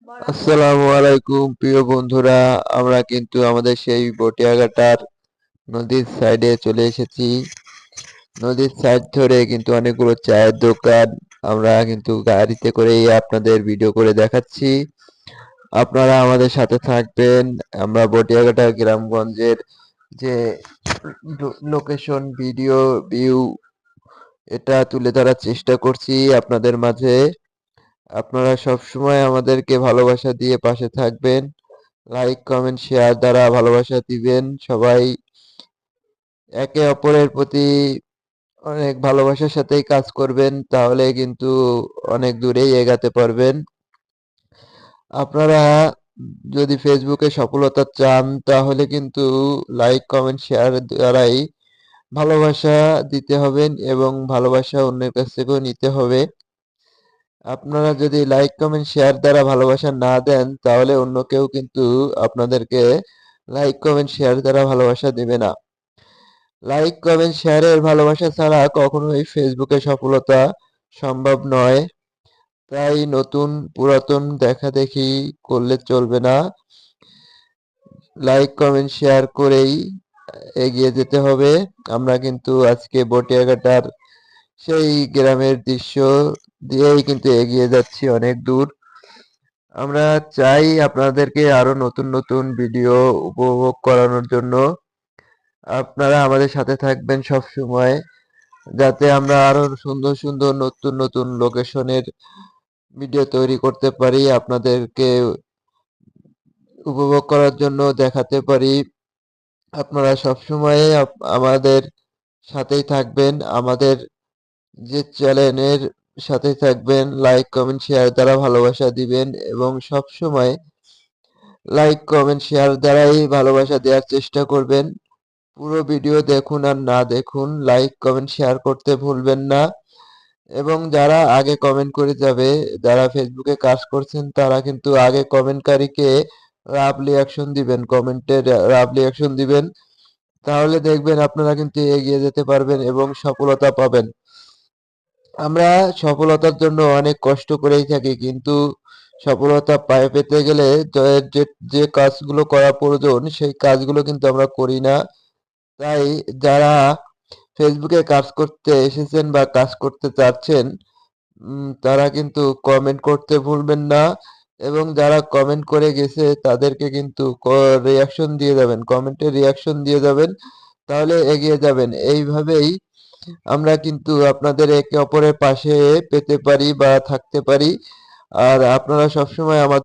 আসসালামু আলাইকুম প্রিয় বন্ধুরা, আমরা কিন্তু আমাদের সেই বটিয়াঘাটার নদীর সাইডে চলে এসেছি। নদীর সাইড ধরে কিন্তু অনেকগুলো চায়ের দোকান। আমরা কিন্তু গাড়িতে করেই আপনাদের ভিডিও করে দেখাচ্ছি, আপনারা আমাদের সাথে থাকবেন। আমরা বটিয়াঘাটা গ্রামগঞ্জের যে লোকেশন ভিডিও ভিউ এটা তুলে ধরার চেষ্টা করছি আপনাদের মাঝে। আপনারা সবসময় আমাদেরকে ভালোবাসা দিয়ে পাশে থাকবেন, লাইক কমেন্ট শেয়ার দ্বারা ভালোবাসা দিবেন। সবাই একে অপরের প্রতি অনেক ভালোবাসার সাথেই কাজ করবেন, তাহলে কিন্তু অনেক দূরেই এগাতে পারবেন। আপনারা যদি ফেসবুকে সফলতা চান তাহলে কিন্তু লাইক কমেন্ট শেয়ার দ্বারাই ভালোবাসা দিতে হবেন এবং ভালোবাসা অন্যের কাছ থেকেও নিতে হবে। আপনারা যদি লাইক কমেন্ট শেয়ার দ্বারা ভালোবাসা না দেন তাহলে অন্য কেউ কিন্তু আপনাদেরকে লাইক কমেন্ট শেয়ার দ্বারা ভালোবাসা দেবে না। লাইক কমেন্ট শেয়ারের ভালোবাসা ছাড়া কখনোই ফেসবুকে সফলতা সম্ভব নয়। তাই নতুন পুরাতন দেখাদেখি করলে চলবে না। লাইক কমেন্ট শেয়ার করেই এগিয়ে যেতে হবে। আমরা কিন্তু আজকে বটিয়াঘাটার সেই গ্রামের দৃশ্য দিয়েই কিন্তু এগিয়ে যাচ্ছি অনেক দূর। আমরা চাই আপনাদেরকে আরো নতুন নতুন ভিডিও উপভোগ করানোর জন্য। আপনারা আমাদের সাথে থাকবেন সব সময়, যাতে আমরা আরো সুন্দর সুন্দর নতুন নতুন লোকেশনের ভিডিও তৈরি করতে পারি, আপনাদেরকে উপভোগ করার জন্য দেখাতে পারি। আপনারা সব সময় আমাদের সাথেই থাকবেন, আমাদের যে চ্যানেলের সাথেই থাকবেন, লাইক কমেন্ট শেয়ার দ্বারা ভালোবাসা দিবেন এবং সব সময় লাইক কমেন্ট শেয়ার দ্বারাই ভালোবাসা দেওয়ার চেষ্টা করবেন। পুরো ভিডিও দেখুন আর না দেখুন, লাইক কমেন্ট শেয়ার করতে ভুলবেন না। এবং যারা আগে কমেন্ট করে যাবে, যারা ফেসবুকে কাজ করছেন তারা কিন্তু আগে কমেন্টকারীকে লাভলি অ্যাকশন দিবেন, কমেন্টে লাভলি অ্যাকশন দিবেন। তাহলে দেখবেন আপনারা কিন্তু এগিয়ে যেতে পারবেন এবং সফলতা পাবেন। আমরা সফলতার জন্য অনেক কষ্ট করেই থাকি, কিন্তু সফলতা পেতে গেলে যে যে কাজগুলো করা প্রয়োজন সেই কাজগুলো কিন্তু আমরা করি না। তাই যারা ফেসবুকে কাজ করতে এসেছেন বা কাজ করতে চাচ্ছেন, তারা কিন্তু কমেন্ট করতে ভুলবেন না। এবং যারা কমেন্ট করে গেছে তাদেরকে কিন্তু রিয়াকশন দিয়ে যাবেন, কমেন্টে রিয়াকশন দিয়ে যাবেন, তাহলে এগিয়ে যাবেন। এইভাবেই আমরা কিন্তু আপনাদের একে অপরের পাশে পেতে পারি বা থাকতে পারি। আর আপনারা সবসময় আমাদের